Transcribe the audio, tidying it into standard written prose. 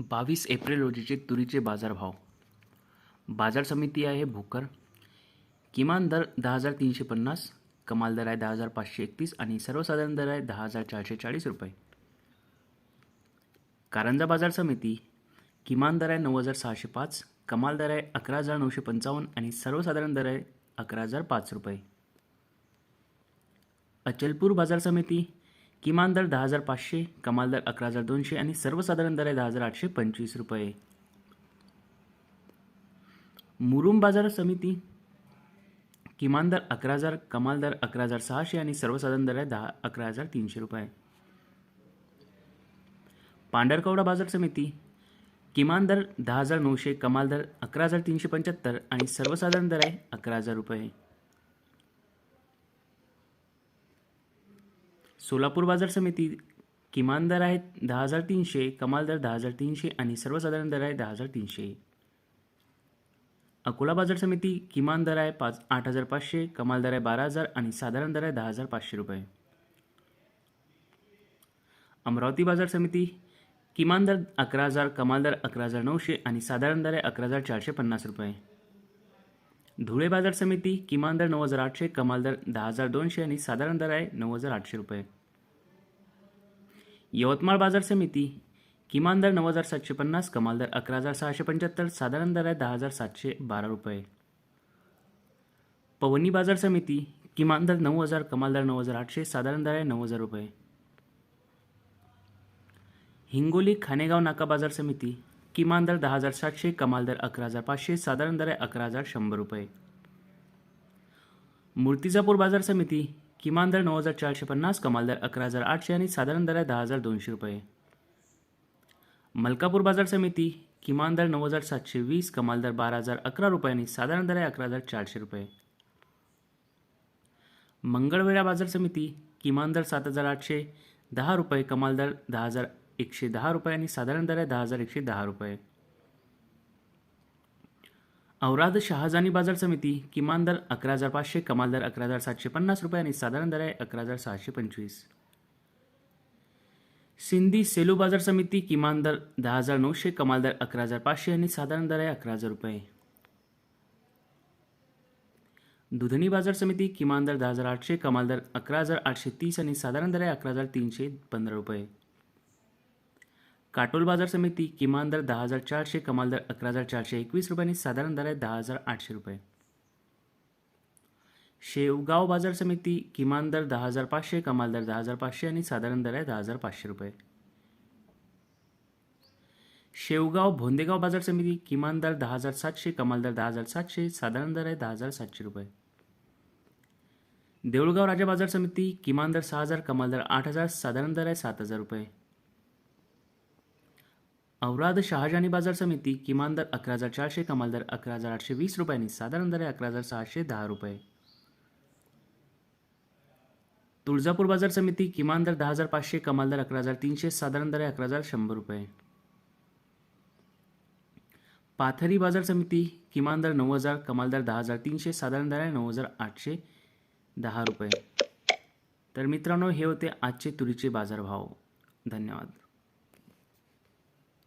22 April रोजीचे तुरीचे बाजारभाव. बाजार समिती आहे भोकर. किमान दर 10,350, कमाल दर आहे 10,531 आणि सर्वसाधारण दर आहे 10,440 रुपये. कारंजा बाजार समिती किमान दर आहे 9,605, कमाल दर आहे 11,955 आणि सर्वसाधारण दर आहे 11,005 रुपये. अचलपूर बाजार समिती किमान दर 10,500, कमाल दर 11,200 आणि सर्वसाधारण दर आहे 10,825 रुपये. मुरुम बाजार समिती किमान दर 11,000, कमाल दर 11,600 आणि सर्वसाधारण दर आहे 11,300 रुपये. पांढरकवडा बाजार समिती किमान दर 10,900, कमाल दर 11,375 आणि सर्वसाधारण दर आहे 11,000 रुपये. सोलापूर बाजार समिती किमान दर आहे 10,300, कमाल दर 10,300 आणि सर्वसाधारण दर आहे 10,300. अकोला बाजार समिती किमान दर आहे 8,500, कमाल दर आहे 12,000 आणि साधारण दर आहे 10,500 रुपये. अमरावती बाजार समिती किमान दर 11,000, कमाल दर 11,900 आणि साधारण दर आहे 11,450 रुपये. धुळे बाजार समिती किमान दर 9,800, कमाल दर 10,200 आणि साधारण दर आहे 9,800 रुपये. यवतमाळ बाजार समिती किमान दर 9,750, कमाल दर 11,675, साधारण दर आहे 10,712 रुपये. पवनी बाजार समिती किमान दर 9,000, कमाल दर 9,800, साधारण दर आहे 9,000 रुपये. हिंगोली खानेगाव नाका बाजार समिती किमान दर 10,700, कमाल दर 11,500, साधारण दर आहे 11,100 रुपये. मूर्तिजापूर बाजार समिती किमान दर 9,450, कमाल दर 11,800 आणि साधारण दर आहे 10,200 रुपये. मलकापूर बाजार समिती किमान दर 9,720, कमाल दर 12,011 रुपये आणि साधारण दर आहे 11,400 रुपये. मंगळवेढा बाजार समिती किमान दर 7,810 रुपये, कमाल दर 10,110 रुपये आणि साधारण दर आहे 10,110 रुपये. औराद शहाजानी बाजार समिती किमान दर 11,500, कमाल दर 11,750 रुपये आणि साधारण दर आहे 11,625. सिंधी सेलू बाजार समिती किमान दर 10,900, कमाल दर 11,500 आणि साधारण दर आहे 11,000 रुपये. दुधनी बाजार समिती किमान दर 10,800, कमाल दर 11,830 आणि साधारण दर आहे 11,315 रुपये. काटोल बाजार समिती किमान दर 10,400, कमाल दर 11,421 रुपये आणि साधारण दर आहे 10,800 रुपये. शेवगाव बाजार समिती किमान दर 10,500, कमाल दर 10,500 आणि साधारण दर आहे 10,500 रुपये. शेवगाव भोंदेगाव बाजार समिती किमान दर 10,700, कमाल दर 10,700, साधारण दर आहे 10,700 रुपये. देऊळगाव राजा बाजार समिती किमान दर 6,000, कमाल दर 8,000, साधारण दर आहे 7,000 रुपये. औराद शहाजानी बाजार समिती किमान दर 11,400, कमाल दर 11,820 रुपये आणि साधारण दर आहे 11,610 रुपये. तुळजापूर बाजार समिती किमान दर 10,500, कमाल दर 11,300, साधारण दर आहे 11,100 रुपये. पाथरी बाजार समिती किमान दर 9,000, कमाल दर 10,300, साधारण दर आहे 9,810 रुपये. तर मित्रांनो, हे होते आजचे तुरीचे बाजारभाव. धन्यवाद.